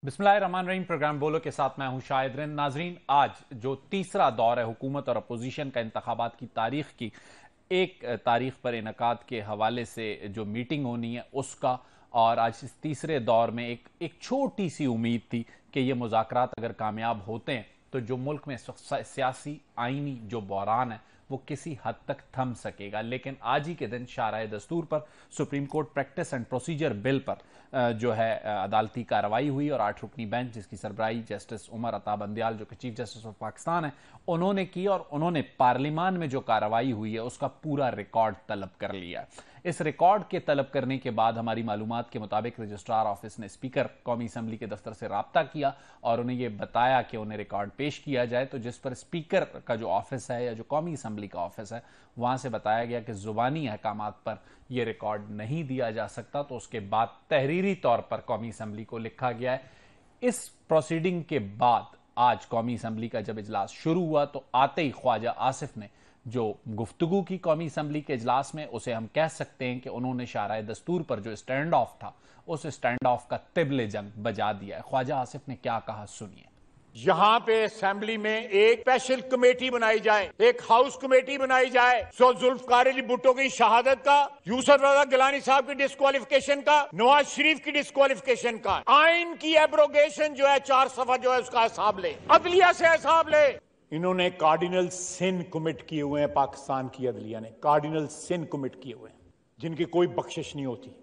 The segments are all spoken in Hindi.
बिस्मिल्लाहिर्रहमानिर्रहीम। प्रोग्राम बोलो के साथ मैं हूं शाहिद रिंद। नाजरीन, आज जो तीसरा दौर है हुकूमत और अपोजिशन का इंतखाबात की तारीख की एक तारीख पर इनकाद के हवाले से जो मीटिंग होनी है उसका, और आज इस तीसरे दौर में एक छोटी सी उम्मीद थी कि ये मुज़ाकरात अगर कामयाब होते हैं तो जो मुल्क में सियासी आइनी जो बहरान है वो किसी हद तक थम सकेगा। लेकिन आज ही के दिन शाराए दस्तूर पर supreme court practice and procedure bill पर जो है अदालती कार्रवाई हुई और 8 रुकनी बेंच जिसकी सरबराही जस्टिस उमर अता बंदियाल जो कि चीफ जस्टिस ऑफ पाकिस्तान है उन्होंने की, और उन्होंने पार्लियामान में जो कार्रवाई हुई है उसका पूरा रिकॉर्ड तलब कर लिया है। इस रिकॉर्ड के तलब करने के बाद हमारी मालूमात के मुताबिक रजिस्ट्रार ऑफिस ने स्पीकर कौमी असम्बली के दफ्तर से रब्ता किया और उन्हें यह बताया कि उन्हें रिकॉर्ड पेश किया जाए, तो जिस पर स्पीकर का जो ऑफिस है या जो कौमी असम्बली का ऑफिस है वहां से बताया गया कि जुबानी अहकामात पर यह रिकॉर्ड नहीं दिया जा सकता। तो उसके बाद तहरीरी तौर पर कौमी असम्बली को लिखा गया है। इस प्रोसीडिंग के बाद आज कौमी असम्बली का जब इजलास शुरू हुआ तो आते ही ख्वाजा आसिफ ने जो गुफ्तगू की कौमी असम्बली के इजलास में, उसे हम कह सकते हैं कि उन्होंने शाराए दस्तूर पर जो स्टैंड ऑफ था उस स्टैंड ऑफ का तिबले जंग बजा दिया है। ख्वाजा आसिफ ने क्या कहा सुनिए। यहाँ पे असेंबली में एक स्पेशल कमेटी बनाई जाए, एक हाउस कमेटी बनाई जाए सो जुल्फकार अली भुट्टो की शहादत का, यूसुफ रजा गिलानी साहब की डिस्क्वालिफिकेशन का, नवाज शरीफ की डिस्क्वालिफिकेशन का, आइन की एब्रोगेशन जो है 4 सफा जो है उसका हिसाब ले, अदलिया से हिसाब ले। इन्होंने कार्डिनल सिन कमिट किए हुए हैं, पाकिस्तान की अदलिया ने कार्डिनल सिन कमिट किए हुए हैं जिनकी कोई बख्शिश नहीं होती।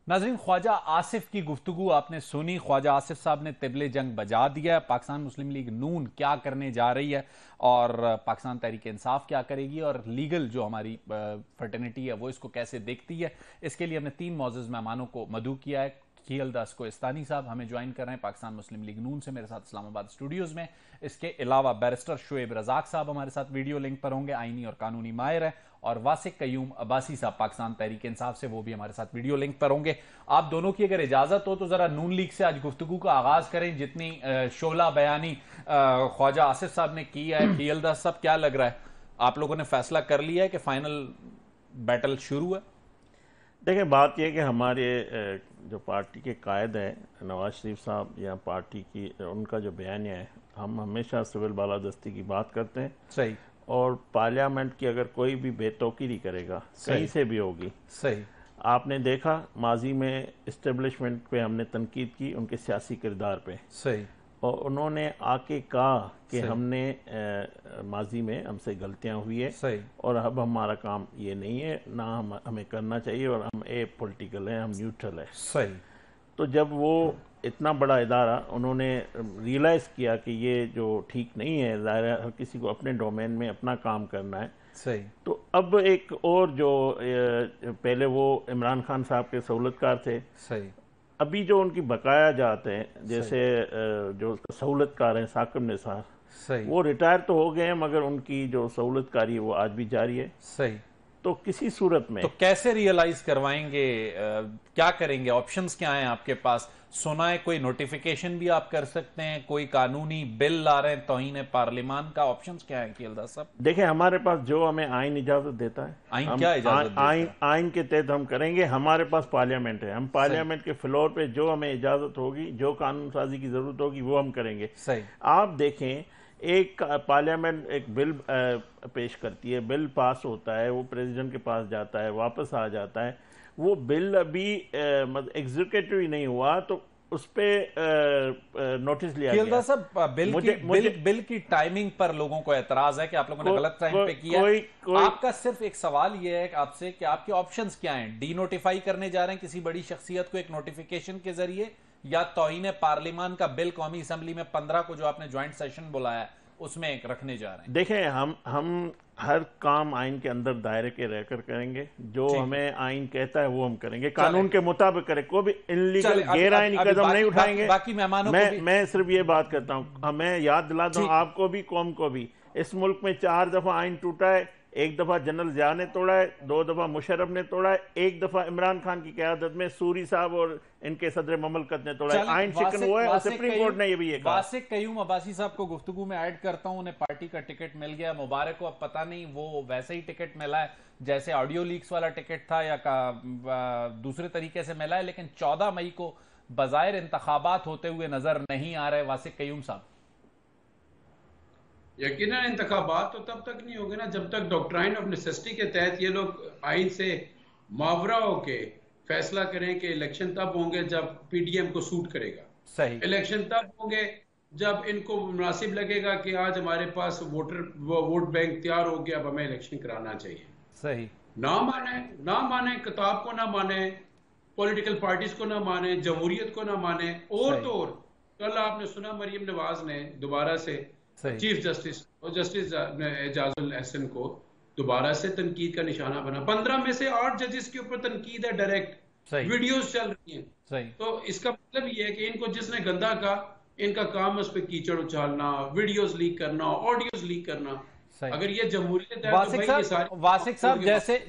नाज़रीन, ख्वाजा आसिफ की गुफ्तगू आपने सुनी। ख्वाजा आसिफ साहब ने तिबले जंग बजा दिया। पाकिस्तान मुस्लिम लीग नून क्या करने जा रही है और पाकिस्तान तहरीक इंसाफ क्या करेगी और लीगल जो हमारी फर्टर्निटी है वो इसको कैसे देखती है, इसके लिए हमने 3 मोअज़्ज़ज़ मेहमानों को मदऊ किया है। खीलदास कोस्तानी साहब हमें ज्वाइन कर रहे हैं पाकिस्तान मुस्लिम लीग नून से, मेरे साथ इस्लामाबाद स्टूडियोज में। इसके अलावा बैरिस्टर शुएब रजाक साहब हमारे साथ वीडियो लिंक पर होंगे, आईनी और कानूनी माहिर है, और वासिक कयूम अब्बासी साहब पाकिस्तान तहरीक इंसाफ से, वो भी हमारे साथ वीडियो लिंक पर होंगे। आप दोनों की अगर इजाजत हो तो जरा नून लीग से आज गुफ्तगू का आगाज करें। जितनी शोला बयानी ख्वाजा आसिफ साहब ने की है, खीलदास साहब क्या लग रहा है, आप लोगों ने फैसला कर लिया है कि फाइनल बैटल शुरू है? देखिए, बात यह कि हमारे जो पार्टी के कायद हैं नवाज शरीफ साहब या पार्टी की, उनका जो बयानिया है, हम हमेशा सिविल बालादस्ती की बात करते हैं। सही। और पार्लियामेंट की अगर कोई भी बेतौकीरी करेगा कहीं से भी होगी। सही। आपने देखा माजी में इस्टेब्लिशमेंट पे हमने तनकीद की, उनके सियासी किरदार पे। सही। और उन्होंने आके कहा कि हमने माजी में हमसे गलतियां हुई है। सही। और अब हमारा काम ये नहीं है, ना हमें करना चाहिए, और हम पॉलिटिकल हैं, हम न्यूट्रल है। सही। तो जब वो इतना बड़ा इदारा उन्होंने रियलाइज़ किया कि ये जो ठीक नहीं है, ज़ाहिर है हर किसी को अपने डोमेन में अपना काम करना है। सही। तो अब एक और जो पहले वो इमरान खान साहब के सहूलतकार थे, सही, अभी जो उनकी बकाया जाते हैं, जैसे जो सहूलतकार हैं साकिब निसार, सही, वो रिटायर तो हो गए हैं मगर उनकी जो सहूलतकारी है वो आज भी जारी है। सही। तो किसी सूरत में तो कैसे रियलाइज करवाएंगे, क्या करेंगे, ऑप्शंस क्या हैं आपके पास? सुना है कोई नोटिफिकेशन भी आप कर सकते हैं, कोई कानूनी बिल ला रहे हैं तौहीन पार्लियामान का, ऑप्शंस क्या है खीलदास साहब? देखिए, हमारे पास जो हमें आइन इजाजत देता है, आइन क्या इजाजत देता है? आइन के तहत हम करेंगे। हमारे पास पार्लियामेंट है, हम पार्लियामेंट के फ्लोर पे जो हमें इजाजत होगी, जो कानून साजी की जरूरत होगी वो हम करेंगे। सही। आप देखें, एक पार्लियामेंट एक बिल पेश करती है, बिल पास होता है, वो प्रेसिडेंट के पास जाता है, वापस आ जाता है। वो बिल अभी मतलब एग्जीक्यूटिव ही नहीं हुआ तो उस पर नोटिस लिया गया। साहब, बिल की टाइमिंग पर लोगों को एतराज है कि आप लोगों ने गलत टाइम पे किया। आपका सिर्फ एक सवाल यह है आपसे कि आपके ऑप्शंस क्या हैं? डी नोटिफाई करने जा रहे हैं किसी बड़ी शख्सियत को एक नोटिफिकेशन के जरिए, या तौहीन पार्लियामान का बिल कौमी असम्बली में 15 को जो आपने ज्वाइंट सेशन बुलाया है उसमें एक रखने जा रहे हैं? देखें, हम हर काम आइन के अंदर दायरे के रहकर करेंगे। जो हमें आइन कहता है वो हम करेंगे, कानून के मुताबिक करें। कोई भी इनलीगल गैर आइनी कदम नहीं उठाएंगे। बाकी मेहमानों मैं सिर्फ ये बात करता हूँ, मैं याद दिला दूं आपको भी, कौम को भी, इस मुल्क में 4 दफा आइन टूटा है। 1 दफा जनरल जिया ने तोड़ा है, 2 दफा मुशर्रफ ने तोड़ा है, 1 दफा इमरान खान की क़यादत में सूरी साहब और इनके सदर ममलकत ने तोड़ा है। आइन शिकन हुआ है और सुप्रीम कोर्ट ने ये भी कहा। वासिक कयूम अब्बासी साहब को गुफ्तगू में ऐड करता हूं, उन्हें पार्टी का टिकट मिल गया, मुबारक को। अब पता नहीं वो वैसे ही टिकट मिला है जैसे ऑडियो लीक्स वाला टिकट था या दूसरे तरीके से मिला है, लेकिन 14 मई को बजायर इंतखाबात होते हुए नजर नहीं आ रहे वासिक कयूम साहब? यकीनन इंतखाबात तो तब तक नहीं होंगे ना जब तक डॉक्ट्राइन ऑफ नेसेसिटी के तहत ये लोग आइन से मावरा होके फैसला करें कि इलेक्शन तब होंगे जब पीडीएम को सूट करेगा। सही। इलेक्शन तब होंगे जब इनको मुनासिब लगेगा कि आज हमारे पास वोट बैंक तैयार हो गया, अब हमें इलेक्शन कराना चाहिए। सही। ना माने किताब को, ना माने पॉलिटिकल पार्टीज को, ना माने जमहूरियत को, ना माने। और तो और कल आपने सुना मरियम नवाज ने दोबारा से चीफ जस्टिस और जस्टिस एजाजुल एहसन को दोबारा से तनकीद का निशाना बना। 15 में से 8 जजेस के ऊपर तनकीद है, डायरेक्ट वीडियोस चल रही हैं। तो इसका मतलब ये है कि इनको जिसने गंदा कहा, इनका काम उस पर कीचड़ उछालना, वीडियोस लीक करना, ऑडियोस लीक करना। अगर ये जमहूरियत है तो वासिक साहब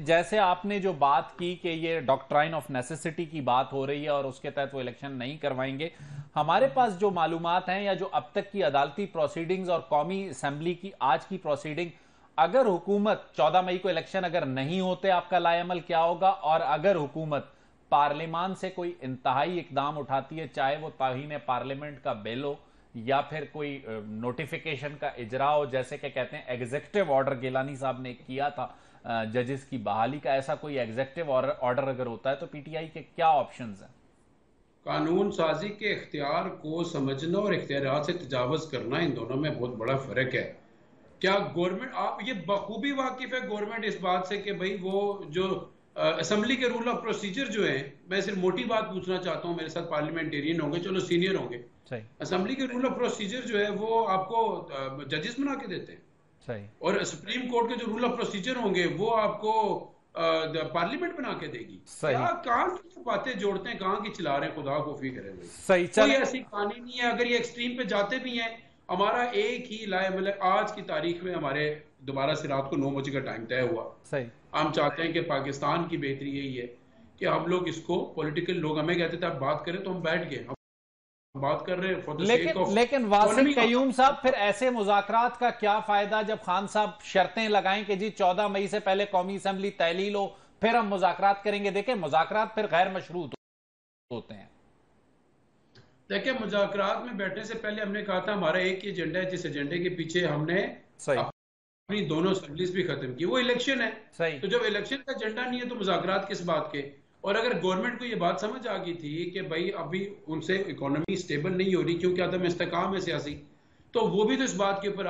जैसे आपने जो बात की कि ये डॉक्ट्राइन ऑफ नेसेसिटी की बात हो रही है और उसके तहत वो इलेक्शन नहीं करवाएंगे, हमारे पास जो मालूमात हैं या जो अब तक की अदालती प्रोसीडिंग्स और कौमी असेंबली की आज की प्रोसीडिंग, अगर हुकूमत 14 मई को इलेक्शन अगर नहीं होते, आपका लाएअमल क्या होगा? और अगर हुकूमत पार्लियामान से कोई इंतहाई इकदाम उठाती है, चाहे वो ताहीन पार्लियामेंट का बिल हो या फिर कोई नोटिफिकेशन का इजरा हो, जैसे कि कहते हैं एग्जीक्यूटिव ऑर्डर गिलानी साहब ने किया था जजेस की बहाली का, ऐसा कोई एग्जीक्यूटिव ऑर्डर अगर होता है तो पीटीआई के क्या ऑप्शंस हैं? कानून साजी के इख्तियार को समझना और इख्तियारात से तजावज करना, इन दोनों में बहुत बड़ा फर्क है। क्या गवर्नमेंट, आप ये बखूबी वाकिफ है गवर्नमेंट इस बात से कि भाई वो जो असेंबली के रूल ऑफ प्रोसीजर जो है, मैं सिर्फ मोटी बात पूछना चाहता हूँ, मेरे साथ पार्लियामेंटेरियन होंगे, चलो सीनियर होंगे, असेंबली के रूल ऑफ प्रोसीजर जो है वो आपको जजेस बना के देते हैं। सही। और सुप्रीम कोर्ट के जो रूल ऑफ प्रोसीजर होंगे वो आपको पार्लियामेंट बना के देगी। क्या कहाँ की बातें जोड़ते हैं, कहाँ की चला रहे हैं, खुदा को फी करे। सही। कोई ऐसी कहानी नहीं है। अगर ये एक्सट्रीम पे जाते भी हैं, हमारा एक ही मतलब आज की तारीख में हमारे दोबारा से रात को 9 बजे का टाइम तय हुआ। सही। हम चाहते हैं कि पाकिस्तान की बेहतरी यही है कि हम लोग इसको पॉलिटिकल, लोग हमें कहते थे आप बात करें, तो हम बैठ गए, हम बात कर रहे हैं। लेकिन वासिक कयूम साहब, फिर ऐसे मुज़ाकरात का क्या फायदा जब खान साहब शर्तें लगाएं कि जी 14 मई से पहले कौमी असेंबली तहलील हो, फिर हम मुज़ाकरात करेंगे। देखें, मुज़ाकरात फिर गैर मशरूत होते हैं। देखिए, मुज़ाकरात में बैठने से पहले हमने कहा था हमारा एक ही एजेंडा है, जिस एजेंडे के पीछे हमने अपनी दोनों असेंबलीज भी खत्म की, वो इलेक्शन है। सही। तो जब इलेक्शन का एजेंडा नहीं है तो मुज़ाकरात किस बात के? और अगर गवर्नमेंट को ये बात समझ आ गई थी कि भाई अभी उनसे इकोनॉमी स्टेबल नहीं हो रही क्योंकि आदम इस्तेकाम है सियासी, तो वो भी तो इस बात के ऊपर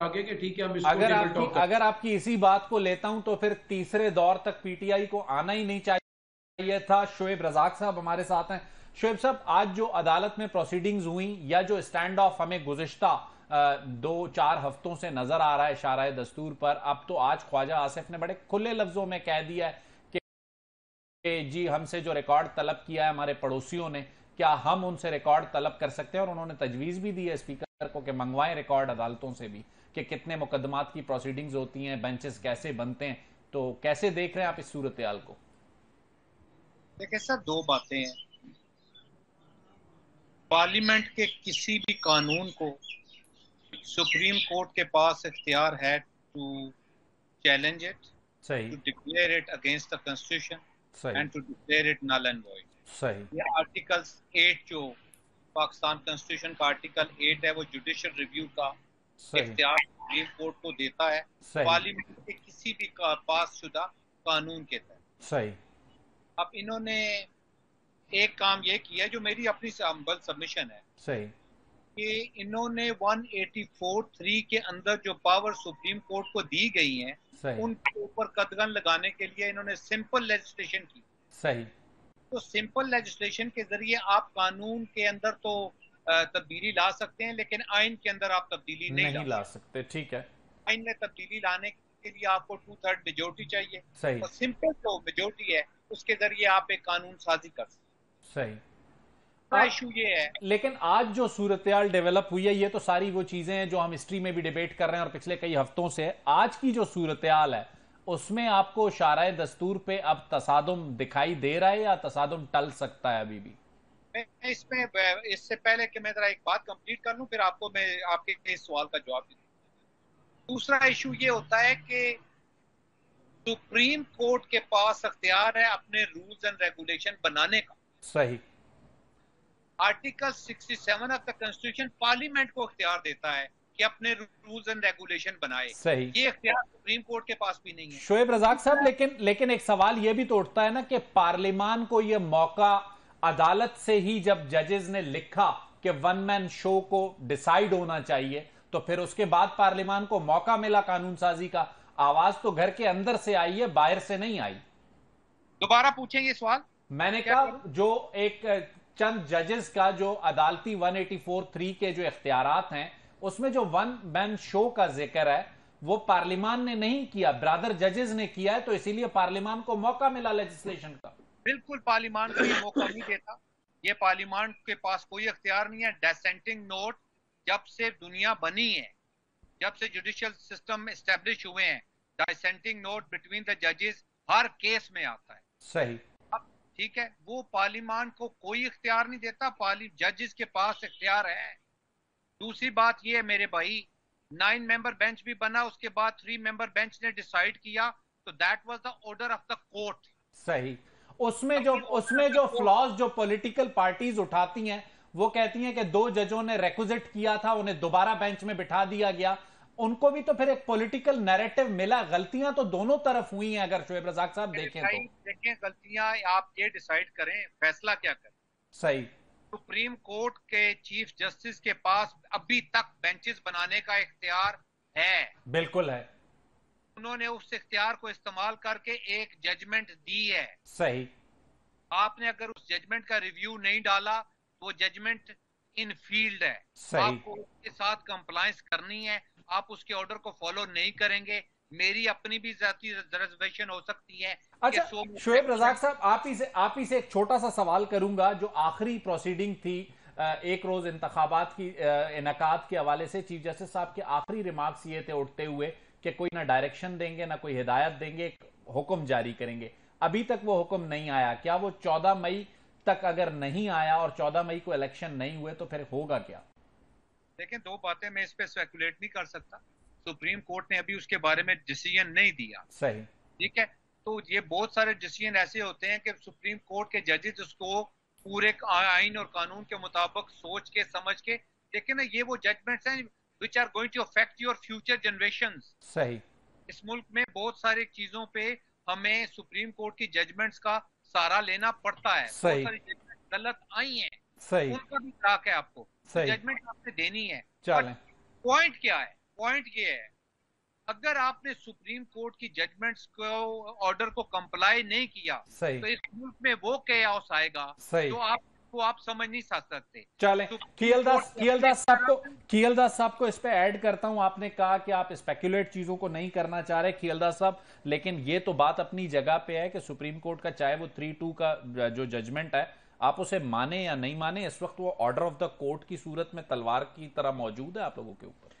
आगे कि ठीक है हम इसको अगर आपकी इसी बात को लेता हूं तो फिर तीसरे दौर तक पीटीआई को आना ही नहीं चाहिए था। शोएब रजाक साहब हमारे साथ हैं। शोएब साहब, आज जो अदालत में प्रोसीडिंग्स हुई या जो स्टैंड ऑफ हमें गुज़िश्ता 2-4 हफ्तों से नजर आ रहा है शाराए दस्तूर पर, अब तो आज ख्वाजा आसिफ ने बड़े खुले लफ्जों में कह दिया है कि जी हमसे जो रिकॉर्ड तलब किया है हमारे पड़ोसियों ने, क्या हम उनसे रिकॉर्ड तलब कर सकते हैं? और उन्होंने तजवीज़ भी दी है स्पीकर को कि मंगवाएं रिकॉर्ड अदालतों से भी कि कितने मुकदमात की प्रोसीडिंग्स होती हैं, बेंचेस कैसे बनते हैं। तो कैसे देख रहे हैं आप इस सूरत हाल को? देखिए सर, दो बातें हैं। पार्लियामेंट के किसी भी कानून को सुप्रीम कोर्ट के पास इख्तियार है to challenge it, to declare it against the constitution and to declare it null and void. सही। ये आर्टिकल 8 जो पाकिस्तान कॉन्स्टिट्यूशन का आर्टिकल 8 है, वो जुडिशियल रिव्यू का इख्तियार सुप्रीम कोर्ट को देता है पार्लियामेंट के किसी भी पास शुदा कानून के तहत। सही। अब इन्होंने एक काम ये किया जो मेरी अपनी हम्बल सबमिशन है। सही। कि इन्होंने 184(3) के अंदर जो पावर सुप्रीम कोर्ट को दी गई हैं, उनके ऊपर कदगन लगाने के लिए इन्होंने सिंपल लेजिस्लेशन की। सही। तो सिंपल लेजिस्लेशन के जरिए आप कानून के अंदर तो तब्दीली ला सकते हैं, लेकिन आइन के अंदर आप तब्दीली नहीं ला सकते। ठीक है। आइन में तब्दीली लाने के लिए आपको 2/3 मेजोरिटी चाहिए। सही। और सिंपल जो मेजोरिटी है उसके जरिए आप एक कानून साजी कर सकते। सही। इशू ये है। लेकिन आज जो सूरत-ए-हाल डेवलप हुई है, ये तो सारी वो चीजें हैं जो हम हिस्ट्री में भी डिबेट कर रहे हैं और पिछले कई हफ्तों से। आज की जो सूरत-ए-हाल है उसमें आपको शाराए दस्तूर पे अब तसादुम दिखाई दे रहा है या तसादुम टल सकता है अभी भी? इसमें इससे पहले कि मैं जरा एक बात कंप्लीट कर लूं, फिर आपको मैं आपके इस सवाल का जवाब दूं। दूसरा इशू ये होता है कि सुप्रीम कोर्ट के पास अख्तियार है अपने रूल्स एंड रेगुलेशन बनाने का। सही। Article 67 of the constitution parliament को इख्तियार देता है कि अपने रूल्स एंड रेगुलेशन बनाए। सही, ये इख्तियार सुप्रीम कोर्ट के पास भी नहीं है। शोएब रज़ाक साहब, लेकिन एक सवाल यह भी तो उठता है ना कि पार्लियामान को यह मौका अदालत से ही, जब जजेस ने लिखा कि वन मैन शो को डिसाइड होना चाहिए, तो फिर उसके बाद पार्लियामान को मौका मिला कानून साजी का। आवाज तो घर के अंदर से आई है, बाहर से नहीं आई। दोबारा पूछेंगे सवाल। मैंने कहा जो एक चंद जजेस का जो अदालती 184(3) के जो इख्तियारात हैं, उसमें जो वन मैन शो का जिक्र है वो पार्लियामान ने नहीं किया, ब्रदर जजेस ने किया है, तो इसीलिए पार्लियामान को मौका मिला लेजिस्लेशन का। बिल्कुल पार्लियामान को ये मौका नहीं देता। ये पार्लियामान के पास कोई इख्तियार नहीं है। डिसेंटिंग नोट जब से दुनिया बनी है, जब से जुडिशियल सिस्टम एस्टेब्लिश हुए हैं, डिसेंटिंग नोट बिटवीन द जजेस हर केस में आता है। सही, ठीक है, वो पार्लियामान को कोई इख्तियार नहीं देता, जजेस के पास इख्तियार है। दूसरी बात ये है मेरे भाई, 9 मेंबर बेंच भी बना, उसके बाद 3 मेंबर बेंच ने डिसाइड किया, तो that was the order of the court. सही, उसमें जो फ्लॉज जो पॉलिटिकल पार्टीज उठाती हैं, वो कहती हैं कि 2 जजों ने रेक्विजिट किया था, उन्हें दोबारा बेंच में बिठा दिया गया। उनको भी तो फिर एक पॉलिटिकल नैरेटिव मिला। गलतियां तो दोनों तरफ हुई हैं, अगर शोएब रज़ाक साहब देखें तो। देखें, गलतियां आप ये डिसाइड करें, फैसला क्या करें। सही, सुप्रीम कोर्ट के चीफ जस्टिस के पास अभी तक बेंचेस बनाने का इख्तियार है। बिल्कुल है। उन्होंने उस इख्तियार को इस्तेमाल करके एक जजमेंट दी है। सही, आपने अगर उस जजमेंट का रिव्यू नहीं डाला तो वो जजमेंट इन फील्ड है। सही, आपको उसके साथ कंप्लायंस करनी है। आप उसके ऑर्डर को फॉलो नहीं करेंगे, मेरी अपनी भी जाती रिजर्वेशन हो सकती है। अच्छा शोएब रज़ाक साहब, आप ही से एक छोटा सा सवाल करूंगा। जो आखिरी प्रोसीडिंग थी एक रोज इंतखाबात की इनकाद के हवाले से, चीफ जस्टिस साहब के आखिरी रिमार्क्स ये थे उठते हुए कि कोई ना डायरेक्शन देंगे ना कोई हिदायत देंगे, एक हुक्म जारी करेंगे। अभी तक वो हुक्म नहीं आया। क्या वो 14 मई तक अगर नहीं आया और 14 मई को इलेक्शन नहीं हुए तो फिर होगा क्या? देखें, 2 बातें, मैं इस पे स्पेकुलेट नहीं कर सकता। सुप्रीम कोर्ट ने अभी उसके बारे में डिसीजन नहीं दिया। सही, ठीक है, तो ये बहुत सारे डिसीजन ऐसे होते हैं कि सुप्रीम कोर्ट के जजेस उसको पूरे आइन और कानून के मुताबिक सोच के समझ के, लेकिन ये वो जजमेंट्स हैं which are going to affect your future generations. सही, इस मुल्क में बहुत सारी चीजों पे हमें सुप्रीम कोर्ट की जजमेंट्स का सहारा लेना पड़ता है। बहुत सारी जजमेंट गलत आई हैं, सही, उनका भी हक है आपको, जजमेंट आपने देनी है। पॉइंट क्या है? पॉइंट ये है, अगर आपने सुप्रीम कोर्ट की जजमेंट्स को, ऑर्डर को कंप्लाई नहीं किया, तो इस मुल्क में वो कैओस आएगा तो आप समझ नहीं सकते। चलें, कियलदास साहब को इस पे ऐड करता हूं। आपने कहा कि आप स्पेकुलेट चीजों को नहीं करना चाह रहे कियलदास साहब, लेकिन ये तो बात अपनी जगह पे है कि सुप्रीम कोर्ट का चाहे वो 3-2 का जो जजमेंट है, आप उसे माने या नहीं माने, इस वक्त वो ऑर्डर ऑफ द कोर्ट की सूरत में तलवार की तरह मौजूद है आप लोगों के ऊपर।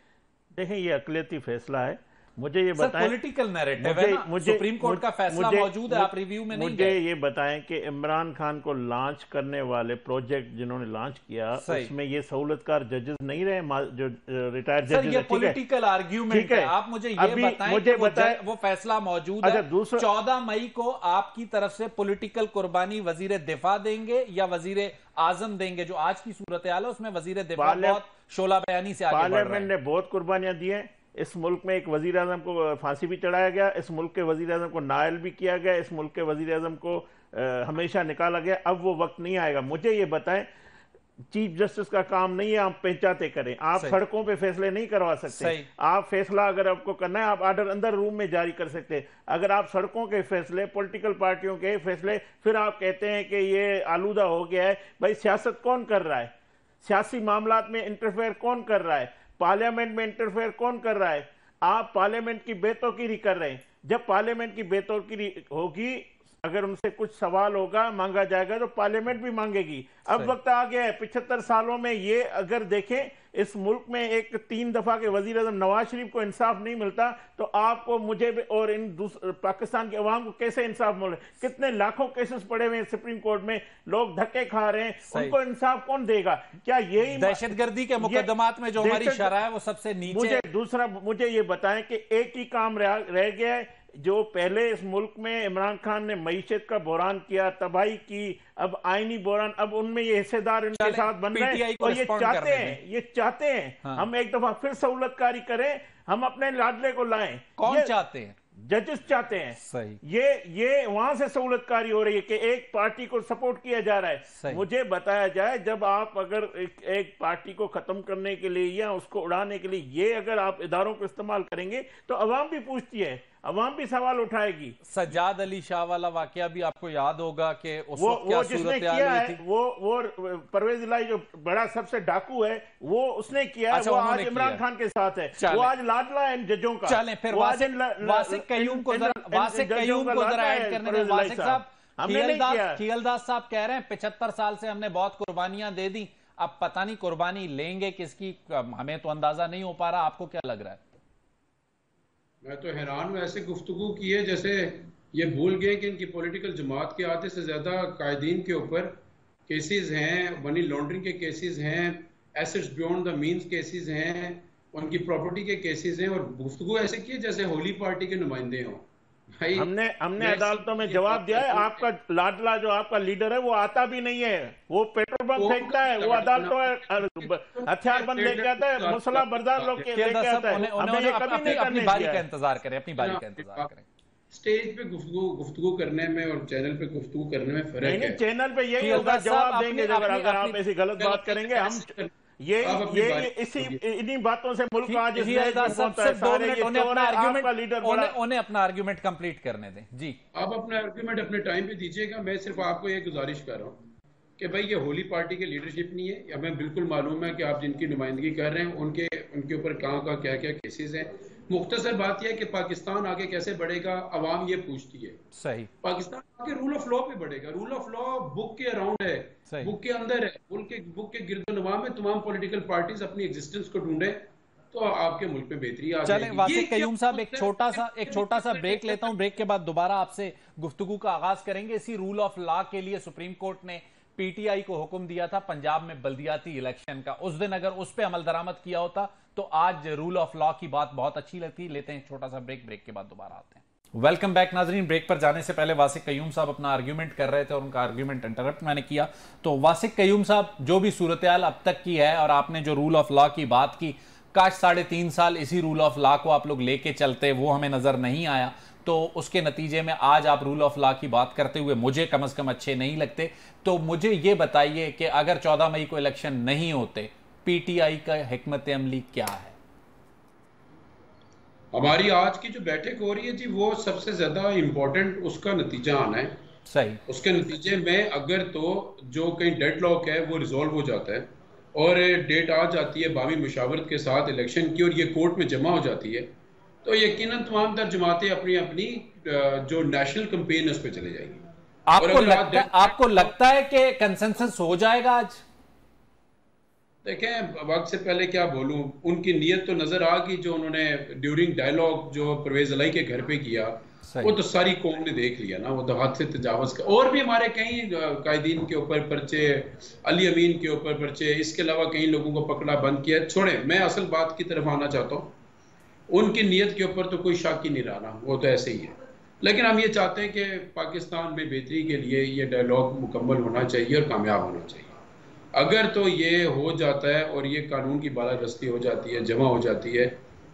देखें, ये अक़लियती फैसला है। मुझे ये बताएं, पॉलिटिकल नैरेटिव है ना, सुप्रीम कोर्ट का फैसला मौजूद है, आप रिव्यू में नहीं गए। मुझे ये बताएं कि इमरान खान को लॉन्च करने वाले प्रोजेक्ट जिन्होंने लॉन्च किया, उसमें ये सहूलतकार जजेस नहीं रहे, जो रिटायर्ड जजेस। ये पॉलिटिकल आर्ग्यूमेंट है। आप मुझे ये बताएं वो फैसला मौजूद है। 14 मई को आपकी तरफ से पॉलिटिकल कुर्बानी वजीर दिफा देंगे या वजीर आजम देंगे? जो आज की सूरत हाल है उसमें वजीर दिफा बहुत शोला बयानी से आगे बढ़ रहे हैं। पार्लियामेंट ने बहुत कुर्बानियां दी हैं। इस मुल्क में एक वजीर आजम को फांसी भी चढ़ाया गया, इस मुल्क के वजीर आजम को नायल भी किया गया, इस मुल्क के वजीर आजम को हमेशा निकाला गया। अब वो वक्त नहीं आएगा। मुझे ये बताएं, चीफ जस्टिस का काम नहीं है आप पेंचाते करें, आप सड़कों पे फैसले नहीं करवा सकते। आप फैसला अगर आपको करना है, आप आर्डर अंदर रूम में जारी कर सकते हैं। अगर आप सड़कों के फैसले, पॉलिटिकल पार्टियों के फैसले, फिर आप कहते हैं कि ये आलूदा हो गया है। भाई, सियासत कौन कर रहा है? सियासी मामलात में इंटरफेयर कौन कर रहा है? पार्लियामेंट में इंटरफेयर कौन कर रहा है? आप पार्लियामेंट की बेतौकीरी कर रहे हैं। जब पार्लियामेंट की बेतौकीरी होगी, अगर उनसे कुछ सवाल होगा, मांगा जाएगा, तो पार्लियामेंट भी मांगेगी। अब वक्त आ गया है। 75 सालों में ये अगर देखें, इस मुल्क में एक 3 दफा के वजीर आजम नवाज शरीफ को इंसाफ नहीं मिलता, तो आपको, मुझे और इन पाकिस्तान की अवाम को कैसे इंसाफ मिले? कितने लाखों केसेस पड़े हुए हैं सुप्रीम कोर्ट में, लोग धक्के खा रहे हैं, उनको इंसाफ कौन देगा? क्या यही दहशतगर्दी के मुकदमात में जो हमारी शरह है वो सबसे नीचे? मुझे ये बताएं कि एक ही काम रह गया है, जो पहले इस मुल्क में इमरान खान ने मईशत का बहरान किया, तबाही की, अब आईनी बहरान, अब उनमें ये हिस्सेदार इनके साथ बन रहे हैं और ये चाहते हैं हाँ। हम एक दफा फिर सहूलतकारी करें, हम अपने लाडले को लाएं। कौन चाहते हैं? जजेस चाहते हैं। सही। ये वहां से सहूलतकारी हो रही है कि एक पार्टी को सपोर्ट किया जा रहा है। मुझे बताया जाए, जब आप अगर एक पार्टी को खत्म करने के लिए या उसको उड़ाने के लिए ये अगर आप इदारों को इस्तेमाल करेंगे तो अवाम भी पूछती है, अवाम भी सवाल उठाएगी। सज्जाद अली शाह वाला वाकया भी आपको याद होगा कि वो जिसने किया है, वो परवेज इलाही जो बड़ा सबसे डाकू है, वो उसने किया है। वो आज इमरान खान के साथ है, वो आज लाडला है इन जजों का। चलें फिर वासिक कयूम को जरा ऐड करने दें। वासिक साहब, खियलदास साहब कह रहे हैं 75 साल से हमने बहुत कुर्बानियां दे दी, अब पता नहीं कुर्बानी लेंगे किसकी, हमें तो अंदाजा नहीं हो पा रहा। आपको क्या लग रहा है? मैं तो हैरान हूं, ऐसे गुफ्तगू की है जैसे ये भूल गए कि इनकी पॉलिटिकल जमात के आधे से ज्यादा कायदीन के ऊपर केसेस हैं, मनी लॉन्ड्रिंग के केसेस हैं, assets beyond the means cases हैं, उनकी प्रॉपर्टी के केसेस हैं, और गुफ्तगू ऐसे की है जैसे होली पार्टी के नुमाइंदे हों। भाई हमने अदालतों में जवाब दिया है, आपका लाडला जो आपका लीडर है वो आता भी नहीं है, वो पेट्रोल पंप फेंकता है, वो अदालतों में हथियार बंद लेके आता है, मुसला बरदार लोग लेके आता है। अपनी बारी का इंतजार करें, अपनी बारी का इंतजार करें। स्टेज पे गुफ्तगू करने में और चैनल पे गुफ्तगू करने में फर्क है। चैनल पे यही होगा, जवाब देंगे अगर आप ऐसी गलत बात करेंगे। हम ये इन्हीं बातों से मुल्क आज उन्हें अपना आर्ग्यूमेंट कंप्लीट करने दें। जी, आप अपना आर्ग्यूमेंट अपने टाइम पे दीजिएगा। मैं सिर्फ आपको एक गुजारिश कर रहा हूँ कि भाई ये होली पार्टी की लीडरशिप नहीं है। हमें बिल्कुल मालूम है कि आप जिनकी नुमाइंदगी कर रहे हैं उनके ऊपर कहाँ का क्या क्या केसेस हैं। मुख्तसर बात यह है कि पाकिस्तान आगे कैसे बढ़ेगा, अवाम ये पूछती है। सही। पाकिस्तान आगे रूल ऑफ लॉ पे बढ़ेगा। रूल ऑफ लॉ बुक के अराउंड है, बुक के अंदर है, बुक के गिरदोनवा में तमाम पॉलिटिकल पार्टीज अपनी एग्जिस्टेंस को ढूंढे तो आपके मुल्क में बेहतरी आ जाएगी। चलें वासिक कयूम साहब, एक छोटा सा ब्रेक लेता हूं। ब्रेक के बाद दोबारा आपसे गुफ्तगू का आगाज करेंगे। इसी रूल ऑफ लॉ के लिए सुप्रीम कोर्ट ने पीटीआई को हुक्म दिया था पंजाब में बल्दियाती इलेक्शन का। उस दिन अगर उस पर अमल दरामद किया होता तो आज रूल ऑफ लॉ की बात बहुत अच्छी लगती। लेते हैं छोटा सा ब्रेक, ब्रेक के बाद दोबारा आते हैं। वेलकम बैक नाजरीन। ब्रेक पर जाने से पहले वासिक कयूम साहब अपना आर्ग्यूमेंट कर रहे थे और उनका आर्ग्यूमेंट इंटरप्ट मैंने किया। तो वासिक कयूम साहब, जो भी सूरत-ए-हाल अब तक की है और आपने जो रूल ऑफ लॉ की बात की, काश 3.5 साल इसी रूल ऑफ लॉ को आप लोग लेके चलते, वो हमें नजर नहीं आया। तो उसके नतीजे में आज आप रूल ऑफ लॉ की बात करते हुए मुझे कम से कम अच्छे नहीं लगते। तो मुझे ये बताइए कि अगर 14 मई को इलेक्शन नहीं होते, पीटीआई का हिकमत अमली क्या है? हमारी आज की जो बैठक हो रही है जी, वो सबसे ज्यादा इंपॉर्टेंट उसका नतीजा आना है। सही। उसके नतीजे में अगर तो जो कहीं डेडलॉक है वो रिजॉल्व हो जाता है और डेट आ जाती है बावी मुशावरत के साथ इलेक्शन की और ये कोर्ट में जमा हो जाती है, तो यकीनन तमाम तर जमातें अपनी अपनी जो नेशनल कैंपेन उस पर चले जाएगी। आपको लगता है कि कंसेंसस हो जाएगा आज? देखें, वक्त से पहले क्या बोलूं, उनकी नीयत तो नजर आ गई जो उन्होंने ड्यूरिंग डायलॉग जो परवेज इलाही के घर पे किया, वो तो सारी कौम ने देख लिया ना। वो तो हाथ से तजावज का, और भी हमारे कई कायदीन के ऊपर पर्चे, अली अमीन के ऊपर पर्चे, इसके अलावा कई लोगों को पकड़ा बंद किया। छोड़े, मैं असल बात की तरफ आना चाहता हूँ। उनकी नीयत के ऊपर तो कोई शक ही नहीं रहा, वो तो ऐसे ही है। लेकिन हम ये चाहते हैं कि पाकिस्तान में बेहतरी के लिए ये डायलॉग मुकम्मल होना चाहिए और कामयाब होना चाहिए। अगर तो ये हो जाता है और ये कानून की बालादस्ती हो जाती है, जमा हो जाती है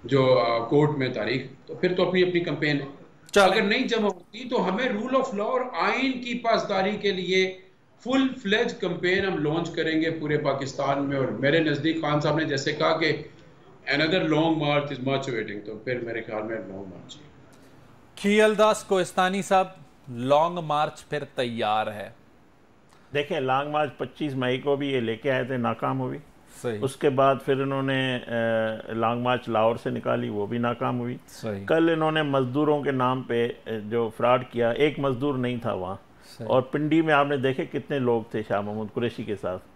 जो कोर्ट में तारीख, तो फिर तो अपनी अपनी कैंपेन है। अगर नहीं जमा होती तो हमें रूल ऑफ लॉ और आइन की पासदारी के लिए फुल फ्लेज कैंपेन हम लॉन्च करेंगे पूरे पाकिस्तान में। और मेरे नजदीक खान साहब ने जैसे कहा कि another long March is much waiting, तो फिर मेरे ख्याल में लॉन्ग मार्च है। खियलदास कोहिस्तानी साहब, लॉन्ग मार्च फिर तैयार है? देखें, लॉन्ग मार्च 25 मई को भी ये लेके आए थे, नाकाम हुई। सही। उसके बाद फिर इन्होंने लॉन्ग मार्च लाहौर से निकाली, वो भी नाकाम हुई। सही। कल इन्होंने मजदूरों के नाम पे जो फ्रॉड किया, एक मजदूर नहीं था वहाँ, और पिंडी में आपने देखे कितने लोग थे शाह महमूद कुरैशी के साथ।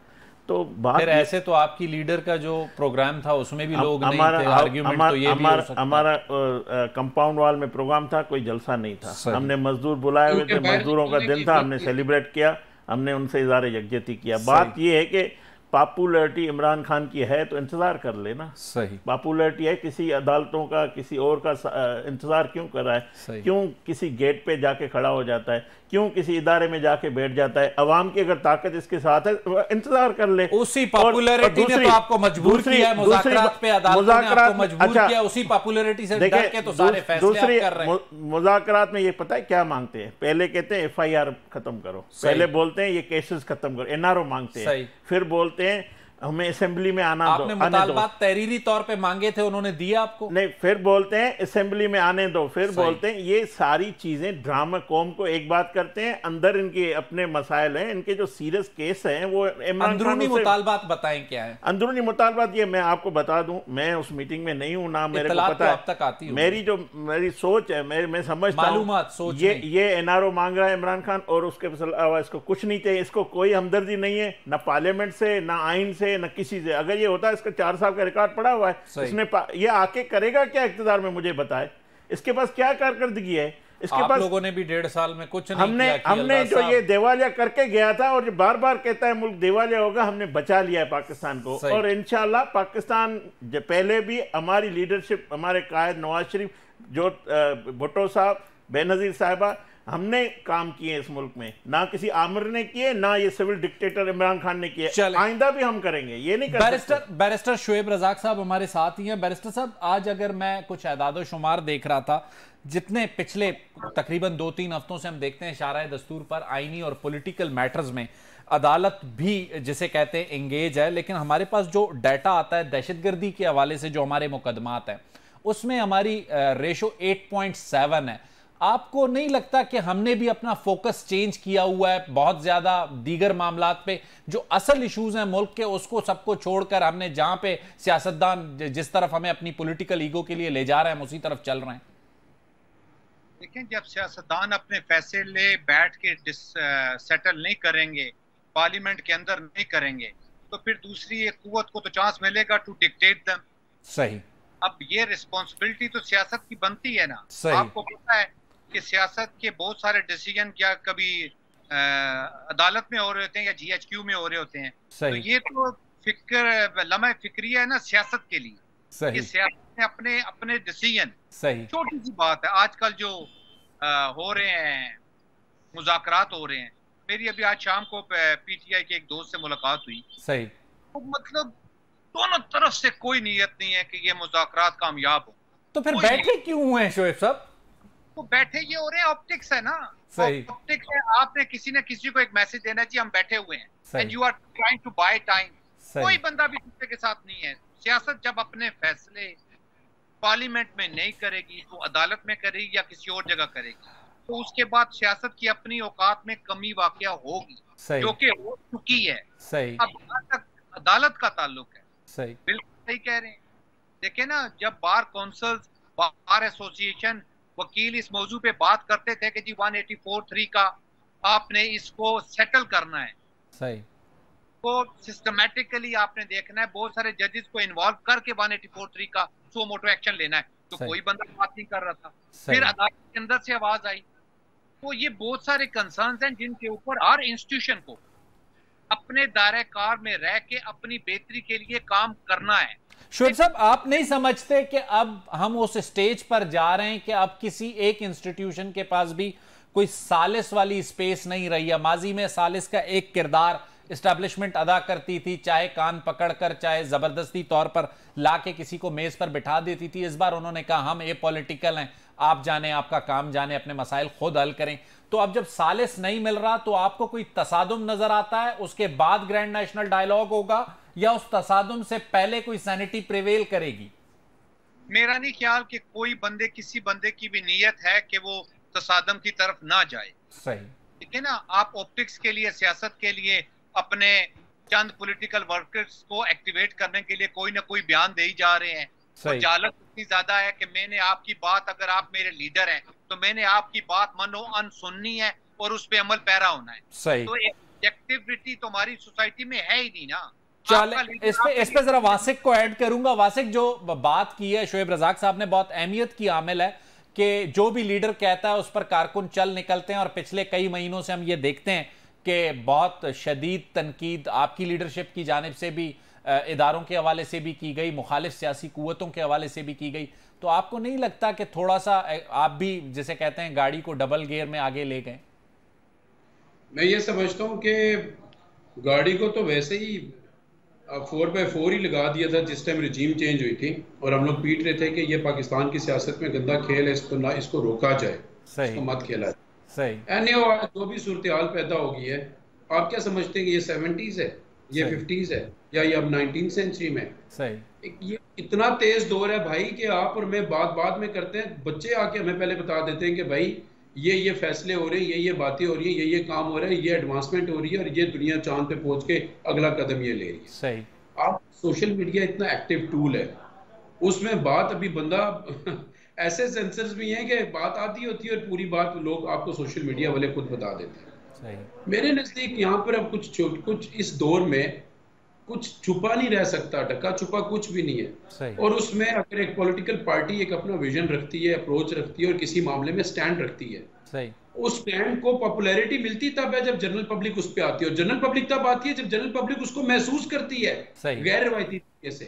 तो बात फिर ऐसे तो आपकी लीडर का जो प्रोग्राम था उसमें भी लोग नहीं थे। आर्ग्यूमेंट तो ये भी हो सकता है। हमारा कंपाउंड वॉल में प्रोग्राम था, कोई जलसा नहीं था। हमने मजदूर बुलाए हुए थे, मजदूरों का दिन था, हमने सेलिब्रेट किया, हमने उनसे इज़हार यकजहती किया। बात यह है कि पॉपुलैरिटी इमरान खान की है तो इंतजार कर लेना। सही पॉपुलैरिटी है, किसी अदालतों का किसी और का इंतजार क्यों कर रहा है? क्यों किसी गेट पे जाके खड़ा हो जाता है? क्यों किसी इदारे में जाके बैठ जाता है? अवाम की अगर ताकत इसके साथ है इंतजार कर ले। उसी पॉपुलैरिटी ने तो आपको मजबूर किया है, मुज़ाकरात पे अदालत ने आपको मजबूर किया, उसी पॉपुलैरिटी से डर के तो सारे फैसले आप कर रहे हैं। मुज़ाकरात में ये पता है क्या मांगते हैं? पहले कहते हैं FIR खत्म करो, पहले बोलते हैं ये केसेस खत्म करो, NRO मांगते हैं, फिर बोलते हैं हमें असेंबली में आना दो। आपने मुतालबात तहरीरी तौर पे मांगे थे, उन्होंने दिया आपको? नहीं, फिर बोलते हैं असेंबली में आने दो, फिर बोलते हैं ये सारी चीजें ड्रामा। कौम को एक बात करते हैं, अंदर इनके अपने मसाइल हैं, इनके जो सीरियस केस हैं वो अंदरूनी मुतालबात बताएं क्या है? अंदरूनी मुतालबात ये मैं आपको बता दूं, मैं उस मीटिंग में नहीं हूं ना, मेरे को पता है, मेरी सोच है, मैं समझता हूं ये NRO मांग रहा है इमरान खान और उसके अलावा इसको कुछ नहीं चाहिए, इसको कोई हमदर्दी नहीं है, ना पार्लियामेंट से, ना आइन से, न किसी से। अगर ये होता है, इसका 4 साल का रिकॉर्ड पड़ा हुआ है, इसने ये आके करेगा क्या इख्तियार में? मुझे बताए, इसके पास क्या कारकर्दगी है? इसके आप पास लोगों ने भी 1.5 साल में कुछ नहीं किया। हमने जो ये दिवालिया करके गया था और बार बार कहता है मुल्क दिवालिया होगा, हमने बचा लिया है पाकिस्तान को। और इंशाल्लाह पाकिस्तान पहले भी हमारी लीडरशिप, हमारे कायद नवाज शरीफ, जो भुट्टो साहब, बेनजीर साहिबा, हमने काम किए इस मुल्क में, ना किसी आमिर ने किए, ना ये सिविल डिक्टेटर इमरान खान ने किए, आइंदा भी हम करेंगे, ये नहीं कर बैरिस्टर शुएब रज़ाक साहब हमारे साथ ही हैं। बैरिस्टर साहब, आज अगर मैं कुछ एदाद शुमार देख रहा था, जितने पिछले तकरीबन 2-3 हफ्तों से हम देखते हैं शाराए दस्तूर पर आईनी और पॉलिटिकल मैटर्स में अदालत भी जिसे कहते हैं एंगेज है, लेकिन हमारे पास जो डाटा आता है दहशतगर्दी के हवाले से, जो हमारे मुकदमात हैं, उसमें हमारी रेशो 8.7 है। आपको नहीं लगता कि हमने भी अपना फोकस चेंज किया हुआ है बहुत ज्यादा दीगर मामलात पे, जो असल इश्यूज हैं मुल्क के, उसको सबको छोड़कर हमने जहां पे सियासतदान जिस तरफ हमें अपनी पॉलिटिकल ईगो के लिए ले जा रहे हैं, उसी तरफ चल रहे हैं? देखिए, जब सियासतदान अपने फैसले बैठ के सेटल नहीं करेंगे, पार्लियामेंट के अंदर नहीं करेंगे, तो फिर दूसरी एक कुव्वत को तो चांस मिलेगा टू डिक्टेट देम। सही। अब ये रिस्पॉन्सिबिलिटी तो सियासत की बनती है ना। आपको पता है कि सियासत के बहुत सारे डिसीजन क्या कभी अदालत में हो रहे होते हैं या GHQ में हो रहे होते हैं, तो ये तो लम्हा फिक्रिया है ना सियासत के लिए, कि सियासत में अपने अपने डिसीजन, छोटी सी बात है। आजकल जो हो रहे हैं मुज़ाकरात हो रहे हैं, मेरी अभी आज शाम को PTI के एक दोस्त से मुलाकात हुई, तो मतलब दोनों तरफ से कोई नीयत नहीं है कि ये मुज़ाकरात कामयाब हो। तो फिर बैठे क्यों हुए हैं शुएब साहब? तो बैठे ये हो रहे हैं, ऑप्टिक्स है ना, ऑप्टिक्स है। आपने किसी न किसी को एक मैसेज देना चाहिए, हम बैठे हुए हैं, and you are trying to buy time. कोई बंदा भी दूसरे के साथ नहीं है। सियासत जब अपने फैसले पार्लियामेंट में नहीं करेगी तो अदालत में करेगी या किसी और जगह करेगी, तो उसके बाद सियासत की अपनी औकात में कमी वाकया होगी, जो कि हो चुकी है। अब जहां तक अदालत का ताल्लुक है, बिल्कुल सही कह रहे हैं। देखे ना, जब बार काउंसिल, बार एसोसिएशन, वकील इस मौजू पे बात करते थे कि जी 184(3) का आपने इसको सेटल करना है, सही, तो सिस्टमैटिकली आपने देखना है, बहुत सारे जजेस को इन्वॉल्व करके 184(3) का सो मोटो एक्शन लेना है, तो कोई बंदा बात नहीं कर रहा था। फिर अदालत के अंदर से आवाज आई। तो ये बहुत सारे कंसर्न्स हैं जिनके ऊपर हर इंस्टीट्यूशन को अपने दायरे कार में रह के अपनी बेहतरी के लिए काम करना है। शुएब साहब, आप नहीं समझते कि अब हम उस स्टेज पर जा रहे हैं कि अब किसी एक इंस्टीट्यूशन के पास भी कोई सालिस वाली स्पेस नहीं रही है? माजी में सालिस का एक किरदार एस्टैब्लिशमेंट अदा करती थी, चाहे कान पकड़कर, चाहे जबरदस्ती तौर पर लाके किसी को मेज पर बिठा देती थी। इस बार उन्होंने कहा हम ए पॉलिटिकल हैं, आप जाने, आपका काम जाने, अपने मसाइल खुद हल करें। तो अब जब सालिस नहीं मिल रहा, तो आपको कोई तसादुम नजर आता है? उसके बाद ग्रैंड नेशनल डायलॉग होगा या उस तसादुम से पहले कोई सैनिटी प्रिवेल करेगी? मेरा नहीं ख्याल कि कोई बंदे, किसी बंदे की भी नीयत है कि वो तसादम की तरफ ना जाए। सही, ठीक है ना। आप ऑप्टिक्स के लिए, सियासत के लिए, अपने चंद पॉलिटिकल वर्कर्स को एक्टिवेट करने के लिए कोई ना कोई बयान दे ही जा रहे हैं। तो जालत इतनी ज्यादा है कि मैंने आपकी बात, अगर आप मेरे लीडर हैं तो मैंने आपकी बात मनो अन सुननी है और उस पे अमल पैरा होना है। सही। तो एक्टिविटी तो हमारी सोसाइटी में है ही नहीं ना। चले, इस पे जरा वासिक को ऐड करूंगा। वासिक, जो बात की है शुएब रज़ाक साहब ने, बहुत अहमियत की आमिल है कि जो भी लीडर कहता है उस पर कारकुन चल निकलते हैं, और पिछले कई महीनों से हम ये देखते हैं कि बहुत शदीद तनकीद आपकी लीडरशिप की जानिब से भी, इदारों के हवाले से भी की गई, मुखालिफ सियासी कुव्वतों के हवाले से भी की गई, तो आपको नहीं लगता कि थोड़ा सा आप भी जिसे कहते हैं गाड़ी को डबल गियर में आगे ले गए? मैं ये समझता हूँ कि गाड़ी को तो वैसे ही 4x4 ही लगा दिया था जिस टाइम रिजीम चेंज हुई थी, और हम लोग पीट रहे थे कि ये पाकिस्तान की सियासत में गंदा खेल है, इसको रोका जाए, इसको मत खेला जाए। सही जो भी सूरत हाल पैदा होगी है, आप क्या समझते हैं कि ये 70s है, ये 50s है, या ये अब 19th सेंचुरी में? सही, ये इतना तेज दौर है भाई कि आप और मैं बाद में करते हैं, बच्चे आके हमें पहले बता देते हैं कि भाई ये फैसले हो रहे हैं, ये बातें हो रही हैं, ये काम हो रहा है, ये एडवांसमेंट हो रही है, और ये दुनिया चांद पे पहुंच के अगला कदम ये ले रही है। सही, आप सोशल मीडिया इतना एक्टिव टूल है, उसमें बात अभी बंदा ऐसे सेंसर्स भी हैं कि बात आती होती है और पूरी बात लोग आपको सोशल मीडिया वाले खुद बता देते हैं। सही। मेरे नजदीक यहाँ पर अब कुछ इस दौर में कुछ छुपा नहीं रह सकता, ढका छुपा कुछ भी नहीं है। सही। और उसमें अगर एक पॉलिटिकल पार्टी एक अपना विजन रखती है, अप्रोच रखती है और किसी मामले में स्टैंड रखती है, सही, उस स्टैंड को पॉपुलैरिटी मिलती तब है जब जनरल पब्लिक उस पर आती है, और जनरल पब्लिक तब आती है जब जनरल पब्लिक उसको महसूस करती है गैर रवायती तरीके से।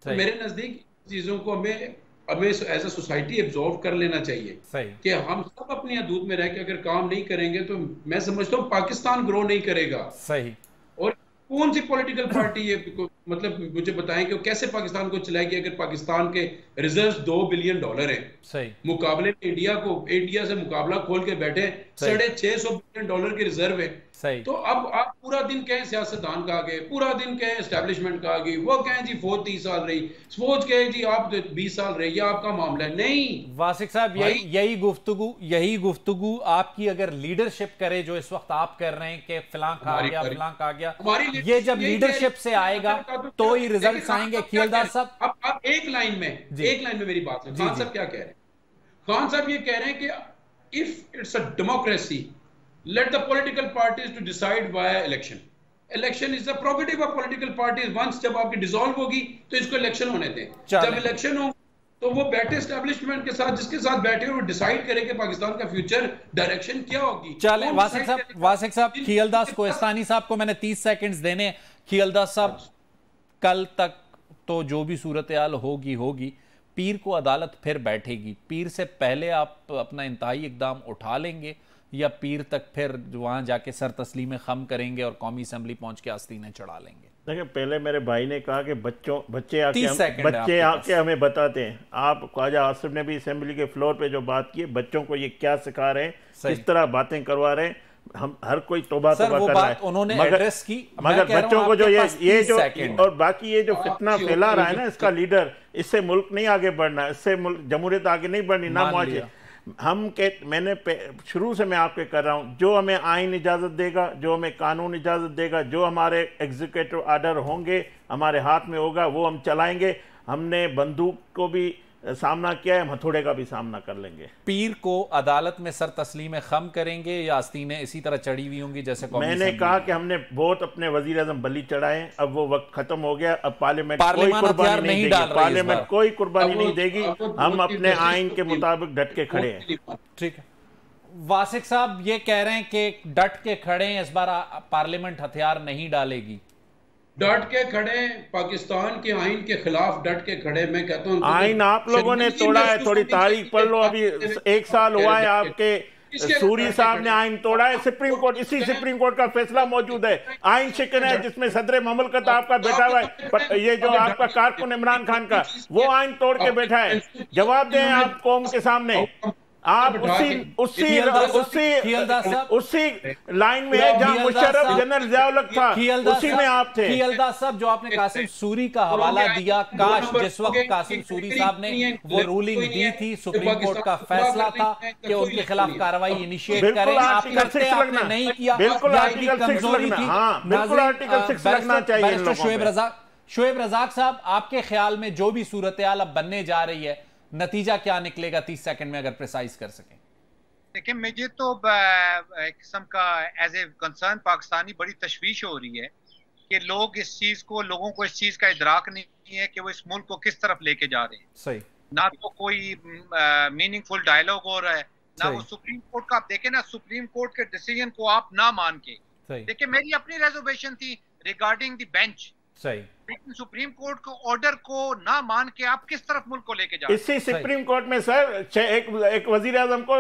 तो मेरे नजदीक चीजों को हमें एज अ सोसाइटी एब्जॉर्व कर लेना चाहिए कि हम सब अपनी हदूद में रह के अगर काम नहीं करेंगे तो मैं समझता हूँ पाकिस्तान ग्रो नहीं करेगा। सही। और कौन सी पॉलिटिकल पार्टी है, मतलब मुझे बताएं कि वो कैसे पाकिस्तान को चलाएगी अगर पाकिस्तान के रिजर्व्स $2 बिलियन हैं। सही। मुकाबले में इंडिया से मुकाबला खोल के बैठे $650 बिलियन के रिजर्व है। सही। तो अब आप पूरा दिन कहें सियासतदान का आगे, पूरा दिन कहें एस्टेब्लिशमेंट का आगे, वो कहें जी फौज 30 साल रही, फौज कहें जी आप 20 साल रही, ये आपका मामला है। नहीं वासिक साहब, यही गुफ्तगू आपकी अगर लीडरशिप करे जो इस वक्त आप कर रहे हैं कि फलां खा गया फलां खा गया, ये जब लीडरशिप से आएगा तो ही रिजल्ट आएंगे। खियलदार साहब, अब एक लाइन में मेरी बात है। खान साहब क्या कह रहे हैं? खान साहब ये कह रहे हैं कि if it's a democracy, let the political parties to decide via election. Election is the prerogative of political parties. Once जब आपकी डिसॉल्व होगी तो इसको इलेक्शन होने दें। जब इलेक्शन हो तो वो बैठे एस्टेब्लिशमेंट के साथ, जिसके साथ बैठे वो डिसाइड करे कि पाकिस्तान का फ्यूचर डायरेक्शन क्या होगी। चले वासिक साहब, खियलदास कोहिस्तानी साहब को मैंने 30 सेकंड्स देने। खियलदास साहब, कल तक तो जो भी सूरत हाल होगी, पीर को अदालत फिर बैठेगी, पीर से पहले आप अपना इंतहाई इकदाम उठा लेंगे या पीर तक फिर वहां जाके सर तस्लीम खम करेंगे और कौमी असेंबली पहुंच के आस्तीनें चढ़ा लेंगे? देखिए, पहले मेरे भाई ने कहा कि बच्चे आके हमें बताते हैं। आप ख्वाजा आसिफ ने भी असेंबली के फ्लोर पे जो बात की, बच्चों को ये क्या सिखा रहे हैं, किस तरह बातें करवा रहे हैं, हम हर कोई तोबा कर रहा है, उन्होंने एड्रेस की, मगर बच्चों को जो ये जो और बाकी ये जो फितना फैला रहा है ना इसका लीडर, इससे मुल्क नहीं आगे बढ़ना, इससे मुल्क जमहूरियत आगे नहीं बढ़नी ना मुआशरे। मैंने शुरू से मैं आपके कर रहा हूँ, जो हमें आइन इजाज़त देगा, जो हमें कानून इजाज़त देगा, जो हमारे एग्जीक्यूटिव आर्डर होंगे हमारे हाथ में होगा वो हम चलाएंगे। हमने बंदूक को भी सामना किया है, हम हथौड़े का भी सामना कर लेंगे। पीर को अदालत में सर तस्लीम खम करेंगे या आस्तीनें इसी तरह चढ़ी हुई होंगी जैसे मैंने कहा कि हमने बहुत अपने वजीर आज़म बली चढ़ाए, अब वो वक्त खत्म हो गया। अब पार्लियामेंट कोई कुर्बानी नहीं देगी, पार्लियामेंट कोई कुर्बानी नहीं देगी, हम अपने आइन के मुताबिक डट के खड़े हैं। ठीक है, वासिक साहब ये कह रहे हैं कि डट के खड़े हैं, इस बार पार्लियामेंट हथियार नहीं डालेगी। डट के खड़े, पाकिस्तान के आइन के खिलाफ डट के खड़े। मैं कहता हूं आइन आप लोगों ने तोड़ा है, थोड़ी तारीख पढ़ लो। अभी 1 साल हुआ है आपके सूरी साहब ने आइन तोड़ा है। सुप्रीम कोर्ट, इसी सुप्रीम कोर्ट का फैसला मौजूद है। आइन शिकन है जिसमें सदर ममलकत आपका बैठा हुआ है, ये जो आपका कारकुन इमरान खान का, वो आइन तोड़ के बैठा है। जवाब दें आप कौम के सामने। आप उसी लाइन में है जहां मुशर्रफ जनरल ज़िया-उल-हक था, उसी में आप थे। खियलदास साहब, जो आपने कासिम सूरी का हवाला दिया, काश जिस वक्त कासिम सूरी साहब ने वो रूलिंग दी थी, सुप्रीम कोर्ट का फैसला था कि उनके खिलाफ कार्रवाई इनिशिएट करें, आप करते, आपने नहीं किया। बिल्कुल आर्टिकल 6 लगना, हाँ बिल्कुल आर्टिकल 6 लगना चाहिए। शोएब रज़ाक साहब, आपके ख्याल में जो भी सूरत हाल अब बनने जा रही है, नतीजा क्या निकलेगा 30 सेकंड में अगर प्रिसाइज कर सकें? देखिए, मुझे तो एक किस्म का एज ए कंसर्न पाकिस्तानी बड़ी तशवीश हो रही है कि लोगों को इस चीज का इदराक नहीं है कि वो इस मुल्क को किस तरफ लेके जा रहे हैं। सही। ना तो कोई मीनिंगफुल डायलॉग हो रहा है, ना वो सुप्रीम कोर्ट का। आप देखें ना, सुप्रीम कोर्ट के डिसीजन को आप ना मान के देखिए मेरी अपनी रिजर्वेशन थी रिगार्डिंग द बेंच, सही, लेकिन सुप्रीम कोर्ट को ऑर्डर को ना मान के आप किस तरफ मुल्क को लेके जा रहे हैं? इसी सुप्रीम कोर्ट में सर एक वजीर आजम को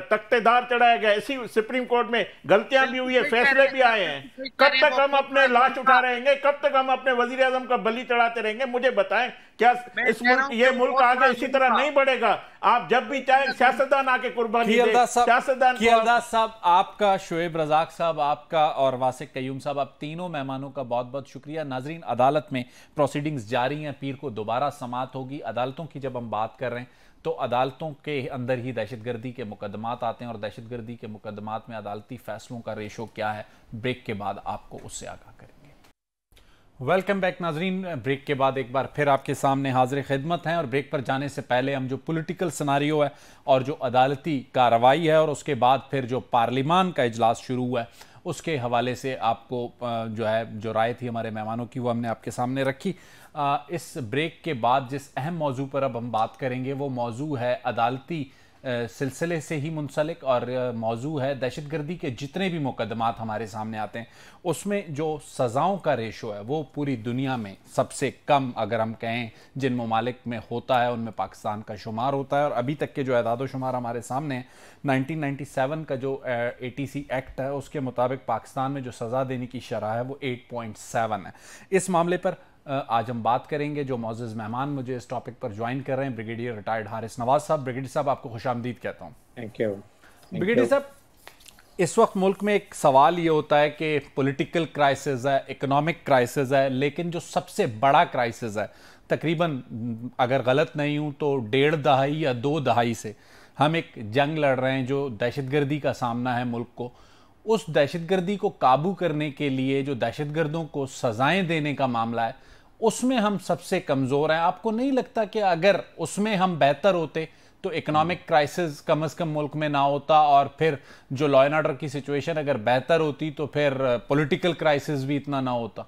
तख्तेदार चढ़ाया गया, इसी सुप्रीम कोर्ट में गलतियां भी हुई है, फैसले भी आए हैं। कब तक हम अपने लाश उठा रहेंगे, कब तक हम अपने वजीर आजम का बलि चढ़ाते रहेंगे? मुझे बताएं, क्या इस मुल्क, ये मुल्क आगे इसी तरह नहीं बढ़ेगा? आप जब भी चाहें सियासतदान आके कुर्बानी दे, सियासतदान साहब आपका, शोएब रजाक साहब आपका और वासिक कयूम साहब, आप तीनों मेहमानों का बहुत बहुत शुक्रिया। नाजरीन, अदालत में प्रोसीडिंग्स जारी हैं, पीर को दोबारा समाअत होगी। अदालतों की जब हम बात कर रहे हैं तो अदालतों के अंदर ही दहशतगर्दी के मुकदमात आते हैं और दहशतगर्दी के मुकदमात में अदालती फैसलों का रेशो क्या है, ब्रेक के बाद आपको उससे आगाह करेंगे। वेलकम बैक नाजरीन, ब्रेक के बाद एक बार फिर आपके सामने हाजिर खिदमत हैं और ब्रेक पर जाने से पहले हम जो पॉलिटिकल सिनारियो है और जो अदालती कार्रवाई है और उसके बाद फिर जो पार्लिमान का इजलास शुरू हुआ है उसके हवाले से आपको जो राय थी हमारे मेहमानों की वो हमने आपके सामने रखी। इस ब्रेक के बाद जिस अहम मौजू पर अब हम बात करेंगे वो मौजू है अदालती सिलसिले से ही मुंसलिक और मौजू है दहशतगर्दी के जितने भी मुकदमात हमारे सामने आते हैं उसमें जो सज़ाओं का रेशो है वो पूरी दुनिया में सबसे कम, अगर हम कहें जिन ममालिक में होता है उनमें पाकिस्तान का शुमार होता है। और अभी तक के जो एदाद शुमार हमारे सामने हैं, 1997 का जो ATC एक्ट है उसके मुताबिक पाकिस्तान में जो सज़ा देने की शरह है वो 8.7 है। इस मामले पर आज हम बात करेंगे। जो मौजूद मेहमान मुझे इस टॉपिक पर ज्वाइन कर रहे हैं, ब्रिगेडियर रिटायर्ड हारिस नवाज साहब। ब्रिगेडियर साहब, आपको खुशामदीद कहता हूँ। Thank you. ब्रिगेडियर साहब, इस वक्त मुल्क में एक सवाल ये होता है कि पॉलिटिकल क्राइसिस है, इकोनॉमिक क्राइसिस है, लेकिन जो सबसे बड़ा क्राइसिस है तकरीबन, अगर गलत नहीं हूँ तो 1.5 दहाई या 2 दहाई से हम एक जंग लड़ रहे हैं जो दहशतगर्दी का सामना है मुल्क को। उस दहशतगर्दी को काबू करने के लिए जो दहशतगर्दों को सजाएं देने का मामला है उसमें हम सबसे कमज़ोर हैं। आपको नहीं लगता कि अगर उसमें हम बेहतर होते तो इकोनॉमिक क्राइसिस कम अज़ कम मुल्क में ना होता, और फिर जो लॉ एंड ऑर्डर की सिचुएशन अगर बेहतर होती तो फिर पॉलिटिकल क्राइसिस भी इतना ना होता?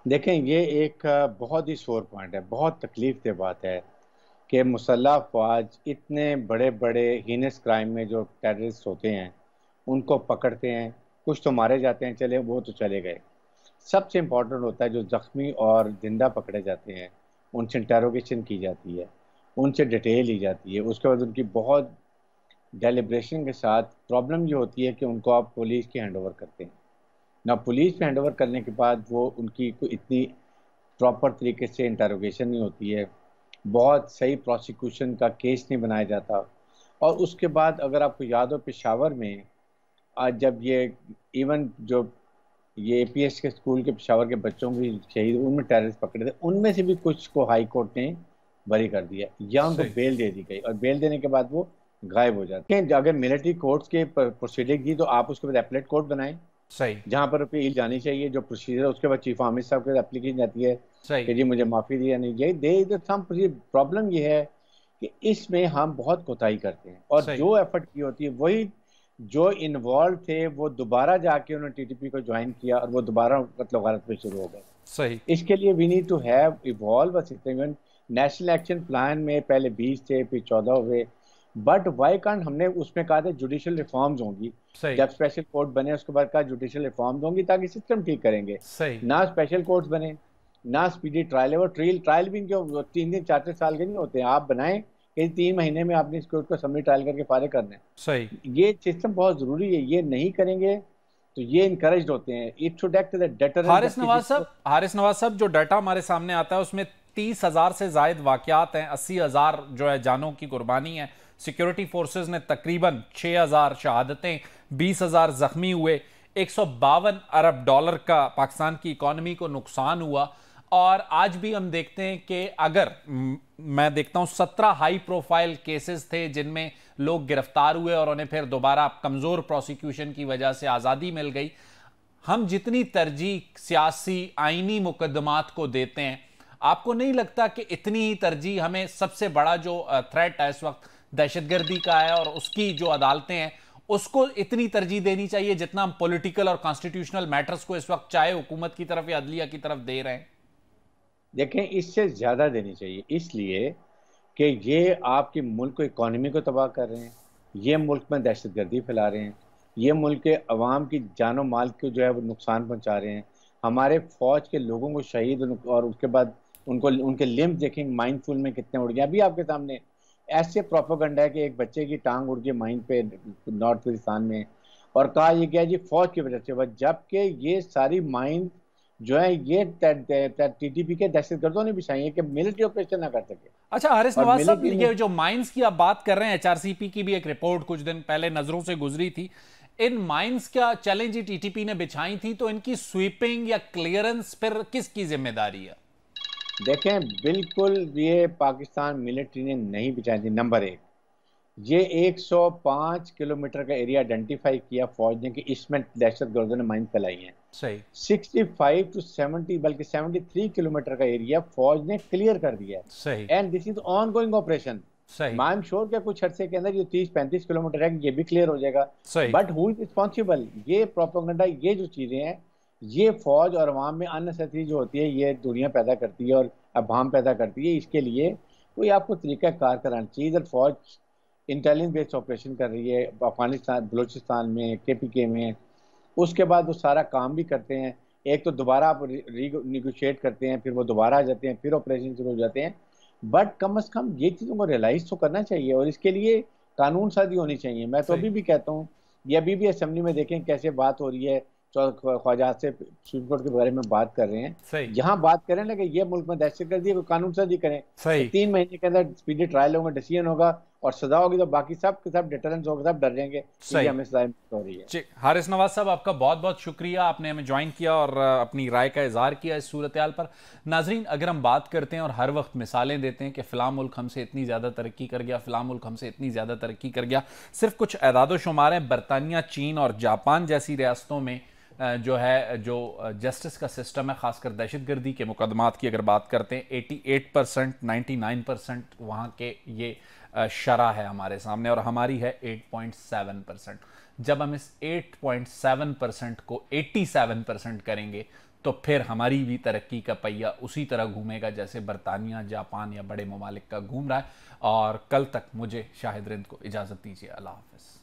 देखें, ये एक बहुत ही सोर पॉइंट है, बहुत तकलीफ दे बात है कि मुसल्लह अफवाज इतने बड़े बड़े हीनस क्राइम में जो टेररिस्ट होते हैं उनको पकड़ते हैं, कुछ तो मारे जाते हैं, चले वो तो चले गए। सबसे इम्पोर्टेंट होता है जो ज़ख्मी और जिंदा पकड़े जाते हैं उनसे इंटेरोगेशन की जाती है, उनसे डिटेल ली जाती है, उसके बाद उनकी बहुत डेलिब्रेशन के साथ प्रॉब्लम ये होती है कि उनको आप पुलिस के हैंड ओवर करते हैं ना। पुलिस पे हैंड ओवर करने के बाद वो उनकी कोई इतनी प्रॉपर तरीके से इंटेरोगेशन नहीं होती है, बहुत सही प्रोसिक्यूशन का केस नहीं बनाया जाता। और उसके बाद अगर आपको याद हो पेशावर में आज जब ये इवन जो ये APS के स्कूल के पेशावर के बच्चों की शहीद, उनमें टेररिस्ट पकड़े थे, उनमें से भी कुछ को हाई कोर्ट ने बरी कर दिया या उनको बेल दे दी गई, और बेल देने के बाद वो गायब हो जाते हैं। अगर मिलिट्री कोर्ट्स के प्रोसीडिंग दी तो आप उसके बाद एपलेट कोर्ट बनाएं, सही, जहाँ पर अपील जानी चाहिए, जो प्रोसीजर है उसके बाद चीफ आमिर साहब के एप्लीकेशन जाती है कि जी मुझे माफ़ी दिया नहीं जाए दे। प्रॉब्लम ये है कि इसमें हम बहुत कोताही करते हैं, और जो एफर्ट की होती है वही जो इन्वॉल्व थे वो दोबारा जाके उन्होंने TTP को ज्वाइन किया और वो दोबारा कत्ल गारत पे शुरू हो गए। सही, इसके लिए we need to have evolve national action plan में पहले 20 थे, फिर 14 हुए, बट वाई कांट हमने उसमें कहा था जुडिशियल रिफॉर्म्स होंगी, जब स्पेशल कोर्ट बने उसके बाद कहा जुडिशियल रिफॉर्म्स होंगी ताकि सिस्टम ठीक करेंगे। ना स्पेशल कोर्ट्स बने, ना स्पीडी ट्रायल है, वो ट्रायल भी क्यों 3 4 साल के नहीं होते हैं, आप बनाएं कि 3 महीने में आपने इस कोर्ट को सबमिट ट्रायल करके फारिग करना है। सही, ये सिस्टम बहुत जरूरी है, ये नहीं करेंगे तो ये इनकरेज होते हैं। It should act as a deterrent. Haris Nawaz साहब, जो डाटा हमारे सामने आता है उसमें 30,000 से जायद वाकयात हैं, 80,000 जो है जानों की कुर्बानी है, सिक्योरिटी फोर्सेस ने तकरीबन 6,000 शहादतें, 20,000 जख्मी हुए, 152 अरब डॉलर का पाकिस्तान की इकॉनमी को नुकसान हुआ। और आज भी हम देखते हैं कि अगर मैं देखता हूं 17 हाई प्रोफाइल केसेस थे जिनमें लोग गिरफ्तार हुए और उन्हें फिर दोबारा कमजोर प्रोसिक्यूशन की वजह से आज़ादी मिल गई। हम जितनी तरजीह सियासी आईनी मुकदमात को देते हैं, आपको नहीं लगता कि इतनी ही तरजीह हमें सबसे बड़ा जो थ्रेट है इस वक्त दहशतगर्दी का है और उसकी जो अदालतें हैं उसको इतनी तरजीह देनी चाहिए जितना हम पॉलिटिकल और कॉन्स्टिट्यूशनल मैटर्स को इस वक्त चाहे हुकूमत की तरफ या अदलिया की तरफ दे रहे हैं? देखें, इससे ज़्यादा देनी चाहिए, इसलिए कि ये आपके मुल्क को इकॉनमी को तबाह कर रहे हैं, ये मुल्क में दहशतगर्दी फैला रहे हैं, ये मुल्क के अवाम की जानो माल को जो है वो नुकसान पहुंचा रहे हैं। हमारे फौज के लोगों को शहीद, और उसके बाद उनको उनके लिम्ब देखेंगे माइनफुल में कितने उड़ गए। अभी आपके सामने ऐसे प्रोपेगेंडा है कि एक बच्चे की टांग उड़ गई माइन पे नॉर्थ पाकिस्तान में, और कहा यह गया जी फौज की वजह से, जबकि ये सारी माइन जो है ये टीटीपी के दहशतगर्दों ने बिछाई है कि मिलिट्री ऑपरेशन ना कर सके। अच्छा हारिस नवाज साहब, ये जो माइंस की आप बात कर रहे हैं, एचआरसीपी की भी एक रिपोर्ट कुछ दिन पहले नजरों से गुजरी थी। इन माइंस का चैलेंज टीटीपी ने बिछाई थी, तो इनकी स्वीपिंग या क्लियरेंस फिर किसकी जिम्मेदारी है? देखें, बिल्कुल ये पाकिस्तान मिलिट्री ने नहीं बिछाई थी। नंबर एक, ये 105 किलोमीटर का एरिया आइडेंटिफाई किया फौज ने कि इसमें दहशतगर्दों ने माइन फैलाई है। सही। 65 to 70 बल्कि 73 किलोमीटर का एरिया फौज ने क्लियर कर दिया है। सही। And this is ongoing operation. सही। आई एम श्योर कि कुछ अर्से के अंदर जो 30-35 किलोमीटर है ये भी क्लियर हो जाएगा। सही। But who is responsible? ये प्रोपेगेंडा, ये जो चीजें हैं, ये फौज और अवाम में अननेसेसरी जो होती है ये दूरियां पैदा करती है और अभाम पैदा करती है। इसके लिए कोई आपको तरीका कार कराना चाहिए। इधर फौज इंटेलिजेंस बेस्ड ऑपरेशन कर रही है अफगानिस्तान, बलूचिस्तान में, केपीके में। उसके बाद वो सारा काम भी करते हैं। एक तो दोबारा आप निगोशिएट करते हैं, फिर वो दोबारा आ जाते हैं, फिर ऑपरेशन शुरू हो जाते हैं। बट कम अज कम ये चीज़ों को रियलाइज तो करना चाहिए और इसके लिए कानून साजी होनी चाहिए। मैं तो अभी भी कहता हूँ, ये अभी भी असेंबली में देखें कैसे बात हो रही है, ख्वाजा से सुप्रीम कोर्ट के बारे में बात कर रहे हैं। यहाँ बात करें ना कि ये मुल्क में दहशतगर्दी है, कानून साजी करें। 3 महीने के अंदर स्पीडी ट्रायल होगा, डिसीजन होगा और सजा होगी, तो बाकी सब के सब डिटरेंस होगा, सब डर जाएंगे कि हमें सजा हो रही है। जी हारिस नवाज साहब, आपका बहुत बहुत शुक्रिया, आपने हमें ज्वाइन किया और अपनी राय का इजहार किया इस सूरत-ए-हाल पर। नाजरीन, अगर हम बात करते हैं और हर वक्त मिसालें देते हैं कि फ़लाँ मुल्क हमसे इतनी ज़्यादा तरक्की कर गया, फ़लाँ मुल्क हमसे इतनी ज़्यादा तरक्की कर गया, सिर्फ कुछ एदाद-ओ-शुमार हैं। बरतानिया, चीन और जापान जैसी रियासतों में जो जस्टिस का सिस्टम है, खासकर दहशतगर्दी के मुकदमात की अगर बात करते हैं, 88%, 99% वहाँ के ये शरह है हमारे सामने, और हमारी है 8.7%। जब हम इस 8.7% को 87% करेंगे तो फिर हमारी भी तरक्की का पहिया उसी तरह घूमेगा जैसे बरतानिया, जापान या बड़े ममालिक का घूम रहा है। और कल तक मुझे शाहिद रिंद को इजाज़त दीजिए। अल्लाह हाफ़िज़।